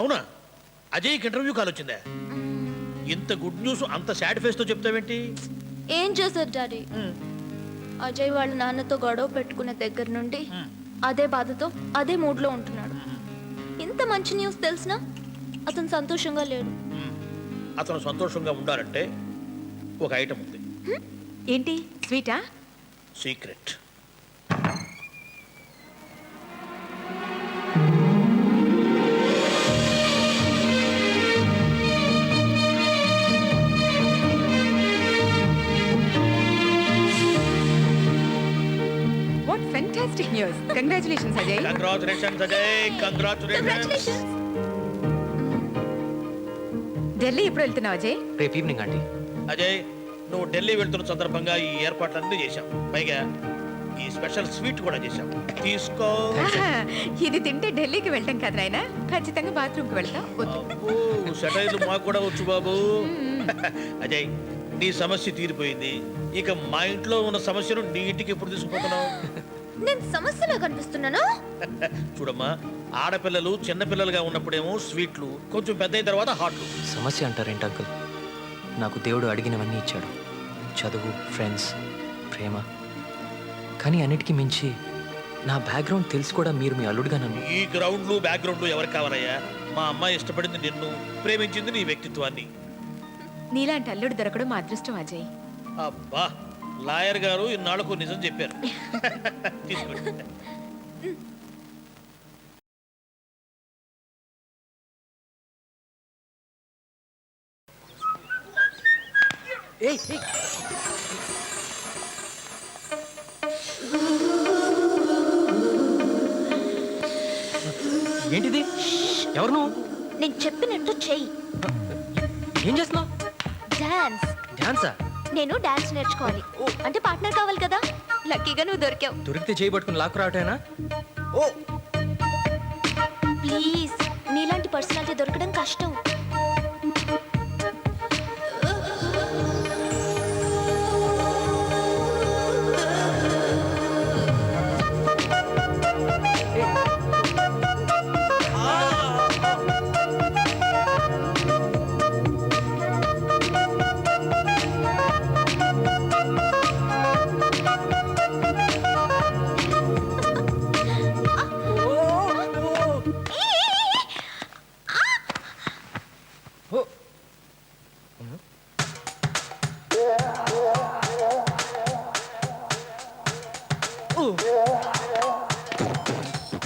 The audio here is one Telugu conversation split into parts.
అవునా? అజయ్కి ఇంటర్వ్యూ కాల్ వచ్చిందా? ఇంత గుడ్ న్యూస్ అంత సాడ్ ఫేస్ తో చెప్తావేంటి? ఏం చేశారు డాడీ? అజయ్ వాళ్ళ నాన్నతో గొడవ పెట్టుకున్న దగ్గర నుండి అదే బాధతో అదే మూడ్లో ఉంటున్నాడు. ఇంత మంచి న్యూస్ తెలిసినా అతను సంతోషంగా లేడు. అతను సంతోషంగా ఉండాలంటే ఒక ఐటమ్ ఉంది. ఏంటి? స్వీటా? Secret. What fantastic news. Congratulations Ajay. Congratulations Ajay, congratulations. Delhi ఎప్పుడు వెళ్తున్నావు అజయ్? రేపు ఈవినింగ్ ఆంటీ. అజయ్, నువ్వు ఢిల్లీ వెళ్తున్న సందర్భంగా ఈ ఏర్పాట్లన్నీ చేశాం. పైగా ఈ స్పెషల్ స్వీట్ కూడా చేశాం. తీసుకో. ఇది తింటే ఢిల్లీకి వెళ్ళటం కదా నాయన, ఖచ్చితంగా బాత్రూమ్కి వెళ్తాం. సెటైర్లు మాకు కూడా వచ్చు బాబు. అజయ్, నీ సమస్య తీరిపోయింది. ఇక మా ఇంట్లో ఉన్న సమస్యను నీ ఇంటికి ఎప్పుడు తీసుకుపోతున్నావు? నేను సమస్యలో కనిపిస్తున్నాను. చూడమ్మా, ఆడపిల్లలు చిన్నపిల్లలుగా ఉన్నప్పుడేమో స్వీట్లు, కొంచెం పెద్ద అయిన తర్వాత హాట్లు. సమస్య అంటారేంటి అంకుల్? నాకు దేవుడు అడిగినవన్నీ ఇచ్చాడు. చదువు, ఫ్రెండ్స్, ప్రేమ. కానీ అన్నిటికీ మించి నా బ్యాక్గ్రౌండ్ తెలిసి కూడా మీరు మీ అల్లుడుగా నన్ను... ఈ గ్రౌండ్లు బ్యాక్గ్రౌండ్లు ఎవరికి కావాలయ్యా? మా అమ్మాయి ఇష్టపడింది నిన్ను, ప్రేమించింది నీ వ్యక్తిత్వాన్ని. నీలాంటి అల్లుడు దొరకడం మా అదృష్టం అజయ్. అబ్బా, లాయర్ గారు ఇన్నాళ్లకు నిజం చెప్పారు. తీసుకోండి. ఏంటిది? ఎవరు నువ్వు? నేను చెప్పినట్టు చెయ్యి. ఏం చేస్తున్నావు? డాన్స్. డాన్సా? నేను డాన్స్ నేర్చుకోవాలి. అంటే పార్ట్నర్ కావాలి కదా. లక్కీగా నువ్వు దొరికావు. దొరికితే చేయి పట్టుకుని లాక్కు రావటేనా? ఓ ప్లీజ్, నీలాంటి పర్సనాలిటీ దొరకడం కష్టం.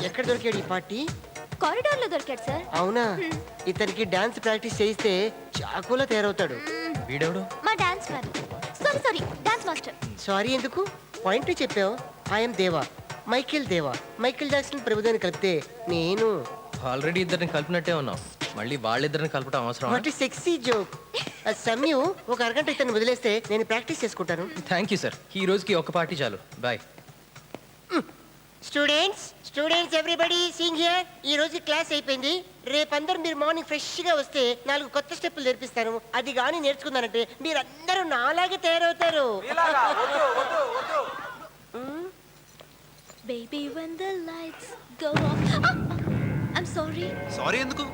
ఎక్కడ దొరికాడు ఈ పార్టీ? కారిడార్ లో దొరికాడు సార్. అవునా? ఇతనికి డాన్స్ ప్రాక్టీస్ చేయిస్తే చాకులా తయారవుతాడు. వీడెవడు? మా dance man. Sorry dance master. Sorry ఎందుకు? పాయింట్ చెప్పావు. ఐఎమ్ దేవా, మైకేల్ దేవా. మైకేల్ జాక్సన్ ప్రభుత్వాన్ని కలిపితే నేను. ఆల్రెడీ ఇద్దరిని కలిపినట్టే ఉన్నావు, మళ్ళీ వాళ్ళిద్దరిని కలపడం అవసరం? What is sexy joke. సమయం ఒక అరగంట ఇతను వదిలేస్తే నేను ప్రాక్టీస్ చేసుకుంటాను. థ్యాంక్ యూ సార్, ఈ రోజుకి ఒక పార్టీ చాలు. Bye. Students everybody sing here. ఈ రోజు క్లాస్ అయిపోయింది. రేపందరూ మీరు మార్నింగ్ ఫ్రెష్ గా వస్తే 4 కొత్త స్టెప్పులు నేర్పిస్తాను. అది కానీ నేర్చుకున్నారంటే మీరందరూ నాలాగే తయారవుతారు. Baby when the lights go off. I'm sorry. Sorry ఎందుకు?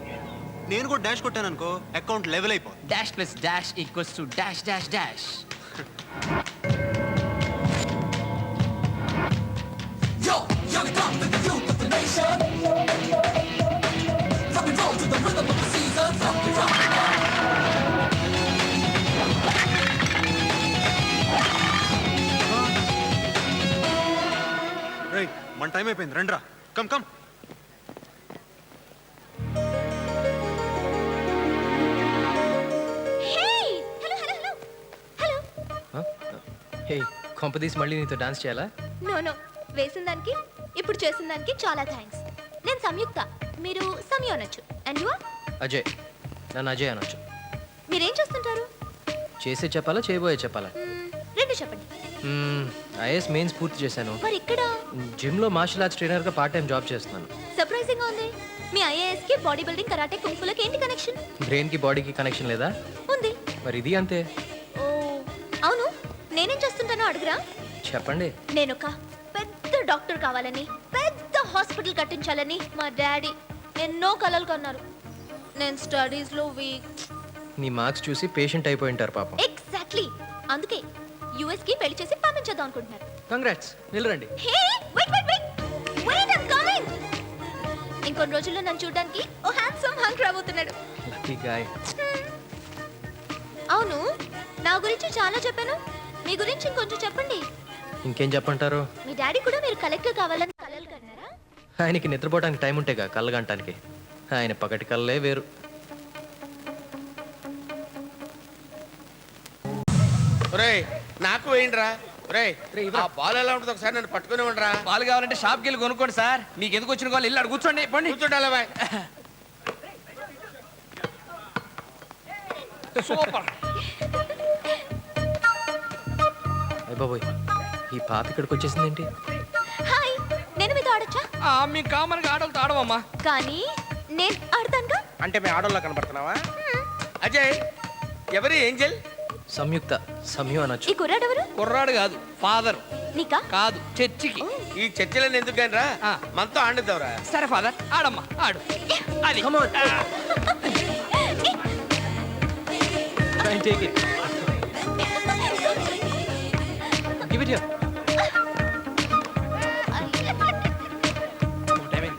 నేను కూడా డాష్ కొట్టాను అనుకో, అకౌంట్ లెవెల్ అయిపోతుంది. Dash plus dash equals to dash dash dash. Right, మన టైం అయిపోయింది, రండ్రా. Come come. Hey! Hello. హే, కొంపదీసి మళ్ళీ నీతో డాన్స్ చేయాలా? No. వేసిన దానికి ఇప్పుడు చేసిన దానికి చాలా థ్యాంక్స్. నేను సంయుక్త, మీరు సమయ అనొచ్చు. And you are? అజయ్. నన్ను అజయ్ అనొచ్చు. మీరేం చేస్తుంటారు? చేసే చెప్పాలా, చేయబోయే చెప్పాలా? రెండు చెప్పండి. ఐఏఎస్ మెయిన్స్ పూర్తి చేశాను. మరి ఇక్కడ జిమ్లో మార్షల్ ఆర్ట్స్ ట్రైనర్గా పార్ట్ టైం జాబ్ చేస్తున్నాను. సర్ప్రైజింగ్ గా ఉంది. మీ ఐఏఎస్ కి బాడీ బిల్డింగ్, కరాటే, కుంఫులకి ఏంటి కనెక్షన్? బ్రెయిన్కి బాడీకి కనెక్షన్ లేదా? ఉంది. మరి ఇది అంతే. ఓ అవును, నేనేం చేస్తుంటానో అడుగురా. చెప్పండి. నేను ఒక పెద్ద డాక్టర్ కావాలని, పెద్ద హాస్పిటల్ కట్టించాలని మా డాడీ ఎన్నో కలలు కన్నారు. నేను స్టడీస్లో వీక్. నీ మార్క్స్ చూసి పేషెంట్ అయిపోయి ఉంటారు పాపం. ఎగ్జాక్ట్లీ, అందుకే యుఎస్కి పెళ్లి చేసి పంపించేద్దాం అనుకుంటున్నారు. కంగ్రాట్స్, నిలరండి. Hey wait wait wait wait, I'm coming. ఇంకొన్ని రోజుల్లో నన్ను చూడడానికి ఓ హ్యాండ్సమ్ హంక్ రాబోతున్నాడు. Lucky guy. అవును, నా గురించి చాలా చెప్పాను, మీ గురించి ఇంకొంచెం చెప్పండి. ఇంకేం చెప్పంటారు? మీ డాడీ కూడా మీరు కలెక్టర్ కావాలని కలలు కన్నారా? ఆయనకి నిద్రపోవడానికి టైం ఉంటేగా కళ్ళగంటానికి. ఆయన పగటి కళ్ళే వేరు. ఒరేయ్ నాకు వేయండిరా. ఒరేయ్ ఆ బాల్ ఎలా ఉంటుంది ఒకసారి నన్ను పట్టుకుని ఉండరా. పాలు కావాలంటే షాప్కి వెళ్ళి కొనుక్కోండి సార్. మీకు ఎందుకు వచ్చిన వాళ్ళు ఇల్లు కూర్చోండి పండి. కూర్చోండి బాయ్. సూపర్. అయ్య బాబోయ్, ఈ పాప ఇక్కడికి వచ్చేసింది ఏంటి? హాయ్, నేను మీతో ఆడొచ్చా? మీ కామన్గా ఆడవాళ్ళతో ఆడవమ్మా. కానీ నేను ఆడతానుగా. అంటే మీ ఆడోళ్ళ కనబడుతున్నావా? అజయ్ ఎవరి ఏంజల్? సంయుక్త, సమయం అనొచ్చు. ఈ కుర్రాడు ఎవరు? కుర్రాడు కాదు, ఫాదర్. నీకా? కాదు, చర్చికి. ఈ చర్చలను ఎందుకు కానీ రా, మనతో ఆడిద్దాంరా. సరే ఫాదర్, ఆడమ్మా ఆడు. అది Come on. Try and take it. Give it here.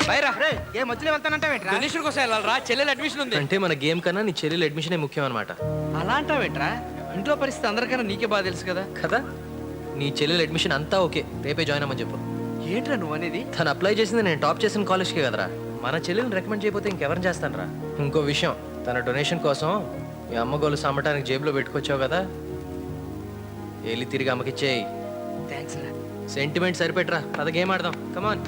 Baira ఏ మధ్యలో వెళ్తానంటావేంట్రా? డొనేషన్ కోసం వెళ్ళాలరా, చెల్లెలు అడ్మిషన్ ఉంది. అంటే మన గేమ్ కన్నా నీ చెల్లెలు అడ్మిషనే ముఖ్యం అనమాట. అలా అంటావేంట్రా? ఇంట్లో పరిస్థితి అందరికన్నా నీకే బాగా తెలుసు కదా. కదా, నీ చెల్లెలు అడ్మిషన్ అంతా ఓకే, రేపే జాయిన్ అవ్వమని చెప్పు. ఏంట్రా నువ్వు అనేది? తను అప్లై చేసింది నేను టాప్ చేసిన కాలేజ్కే కదరా. మన చెల్లెల్ని రికమెండ్ చేయకపోతే ఇంకెవరిని చేస్తానరా? ఇంకో విషయం, తన డొనేషన్ కోసం మీ అమ్మ గోలు సమ్మటానికి జేబులో పెట్టుకొచ్చావు కదా, వెళ్ళి తిరిగి అమ్మకిచ్చేయి. థ్యాంక్స్ రా. సెంటిమెంట్ సరిపెట్టరా, పద గేమ్ ఆడదాం. కమాన్.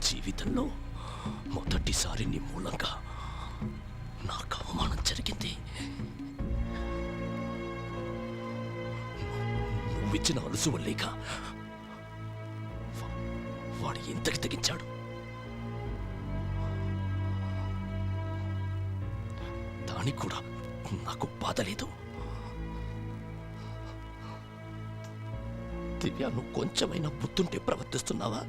జీవితంలో మొదటిసారి నీ మూలంగా నాకు అవమానం జరిగింది. నువ్విచ్చిన అలుసు వల్లేక వాడు ఇంతకి తెగించాడు. దానికి కూడా నాకు బాధ లేదు. దివ్య, నువ్వు కొంచెమైనా బుద్ధుంటే ప్రవర్తిస్తున్నావా?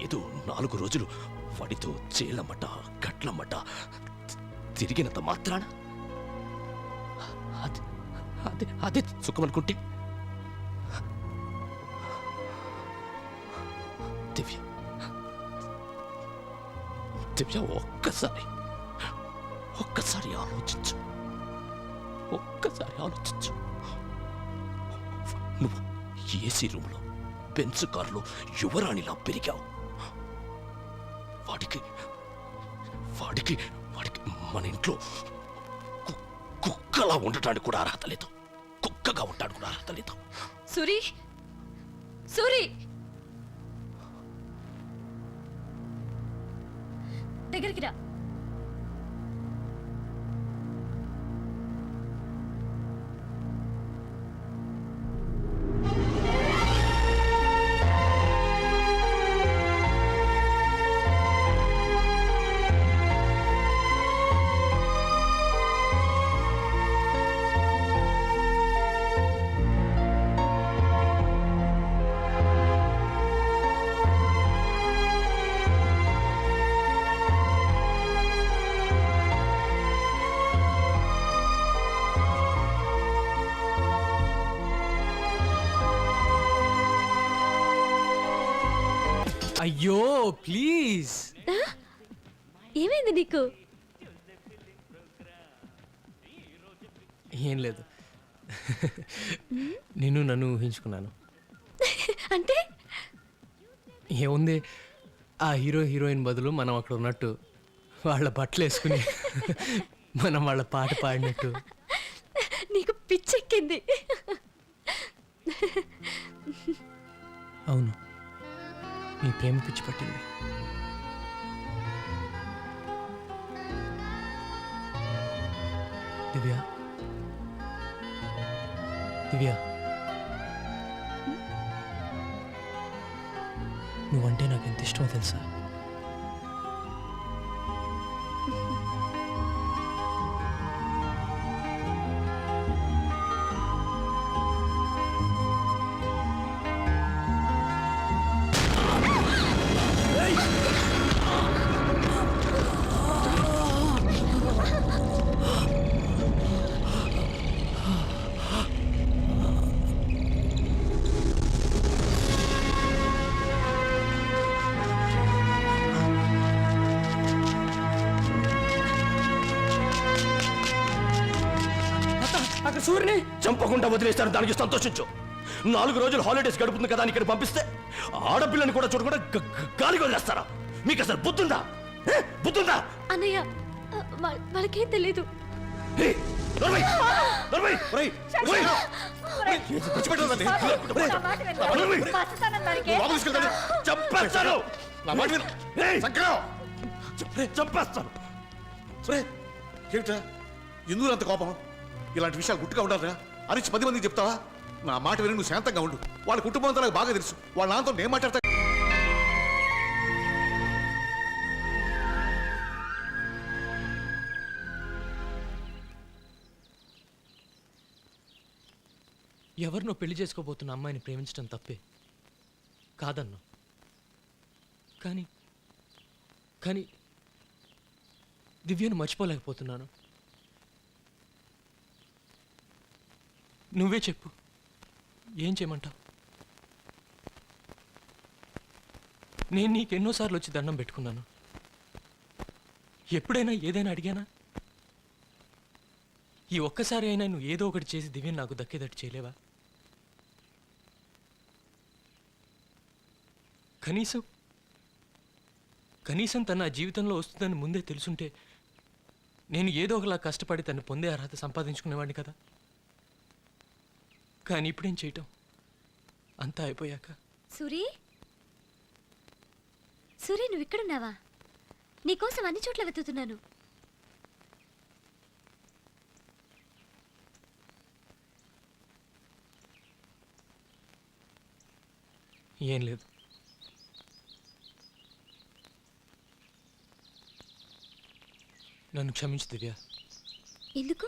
ఏదో 4 రోజులు వాడితో చేలమ్మట గట్లమ్మట తిరిగినంత మాత్రాన అదే సుఖమనుకుంటే దివ్య దివ్య ఒక్కసారి ఆలోచించు. నువ్వు ఏసీ రూమ్లో బెంచ్ కారులో యువరాణిలా పెరిగావు. వాడికి మన ఇంట్లో కుక్కలా ఉండటానికి కూడా అర్హత లేదు. కుక్కగా ఉండటానికి కూడా అర్హత లేదు. సూరి, సూరి, దగ్గరికి రా. అయ్యో ప్లీజ్. ఏమైంది నీకు? ఏం లేదు, నేను నన్ను ఊహించుకున్నాను. అంటే ఏముంది, ఆ హీరో హీరోయిన్ బదులు మనం అక్కడ ఉన్నట్టు, వాళ్ళ బట్టలు వేసుకుని మనం వాళ్ళ పాట పాడినట్టు. నీకు పిచ్చెక్కింది. అవును, నీ ప్రేమ పిచ్చి పట్టింది. దివ్య, దివ్య, నువ్వంటే నాకు ఎంత ఇష్టమో తెలుసా? అక్కడ సూర్యుని చంపకుండా వదిలేస్తాను, దానికి సంతోషించు. 4 రోజులు హాలిడేస్ గడుపుతుంది కదా అని ఇక్కడ పంపిస్తే ఆడపిల్లని కూడా చూడకుండా గాలికి వదిలేస్తారా? మీకు అసలు బుద్ధుందా? బుద్ధుందా? అన్నయ్య వాళ్ళకేం తెలీదు. ఏయ్, నోర్మై! నోర్మై! ఒరేయ్, ఒరేయ్! ఏంటి పిచ్చిపెట్టొద్దండి. ఒరేయ్, నోర్మై! నువ్వు లోపలికి తీసుకెళ్తాను. చంపేస్తాను! నా మాట విను. ఏయ్, శంకరం! చంపేస్తాను! ఒరేయ్, ఏమిటా ఎందుకు అంత కోపం? ఇలాంటి విషయాలు గుట్టుగా ఉండాలిరా అరిచి 10 మందికి చెప్తావా? నా మాట విని నువ్వు శాంతంగా ఉండు. వాళ్ళ కుటుంబం అంతా నాకు బాగా తెలుసు. వాళ్ళ నాన్నతో నేను మాట్లాడతా. ఎవరినో పెళ్లి చేసుకోబోతున్న అమ్మాయిని ప్రేమించడం తప్పే కాదన్నా. కానీ కానీ దివ్యను మర్చిపోలేకపోతున్నాను. నువ్వే చెప్పు, ఏం చేయమంటావు? నేను నీకెన్నోసార్లు వచ్చి దండం పెట్టుకున్నాను. ఎప్పుడైనా ఏదైనా అడిగానా? ఈ ఒక్కసారి అయినా నువ్వు ఏదో ఒకటి చేసి దివ్యను నాకు దక్కేదట్టు చేయలేవా? కనీసం తన నా జీవితంలో వస్తుందని ముందే తెలుసుంటే నేను ఏదో ఒకలా కష్టపడి తను పొందే అర్హత సంపాదించుకునేవాడిని కదా. కానీ ఇప్పుడేం చేయటం? అంతా అయిపోయాక. సూరి, సూరి, నువ్వు ఇక్కడున్నావా? నీకోసం అన్ని చోట్ల వెతుకుతున్నాను. ఏం లేదు. నన్ను క్షమించు దివ్య. ఎందుకు?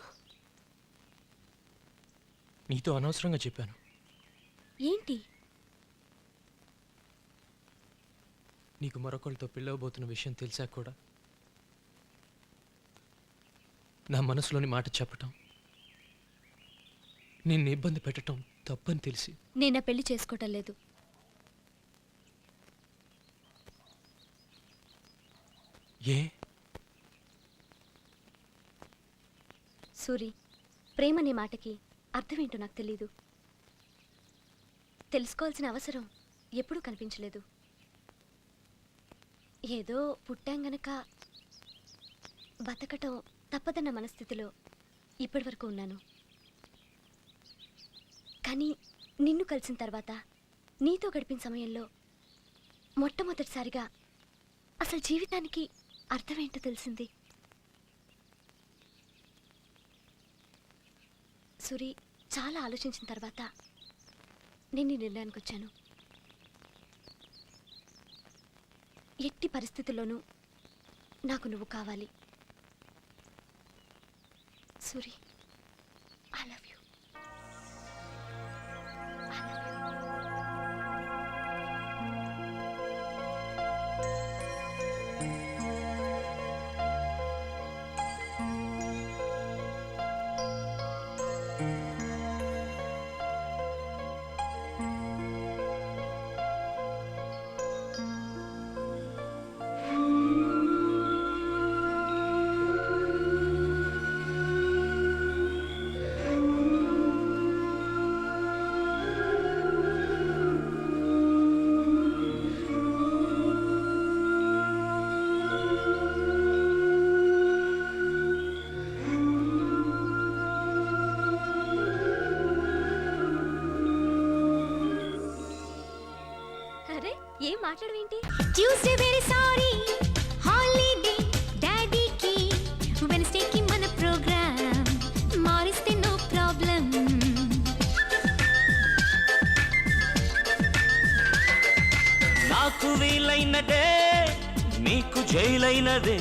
నీతో అనవసరంగా చెప్పాను. ఏంటి? నీకు మరొకరితో పెళ్ళవబోతున్న విషయం తెలిసాక కూడా నా మనసులోని మాట చెప్పటం, నిన్ను ఇబ్బంది పెట్టడం తప్పని తెలిసి నేను పెళ్లి చేసుకోవటం లేదు. ఏ? సూరి, ప్రేమనే మాటకి అర్థమేంటో నాకు తెలీదు. తెలుసుకోవాల్సిన అవసరం ఎప్పుడూ కనిపించలేదు. ఏదో పుట్టాం గనక బతకటం తప్పదన్న మనస్థితిలో ఇప్పటివరకు ఉన్నాను. కానీ నిన్ను కలిసిన తర్వాత, నీతో గడిపిన సమయంలో మొట్టమొదటిసారిగా అసలు జీవితానికి అర్థమేంటో తెలిసింది. సూరి, చాలా ఆలోచించిన తర్వాత నేను ఈ నిర్ణయానికి వచ్చాను. ఎట్టి పరిస్థితుల్లోనూ నాకు నువ్వు కావాలి. Suri, I love you. ఏం మాట్లాడవేంటి? ట్యూస్డే వెరీ సారీ, హాలిడే డాడీకి, వెన్స్డేకి మన ప్రోగ్రామ్ మారిస్తే నో ప్రాబ్లం. నా నాకు వీలైనదే నీకు జైలైనదే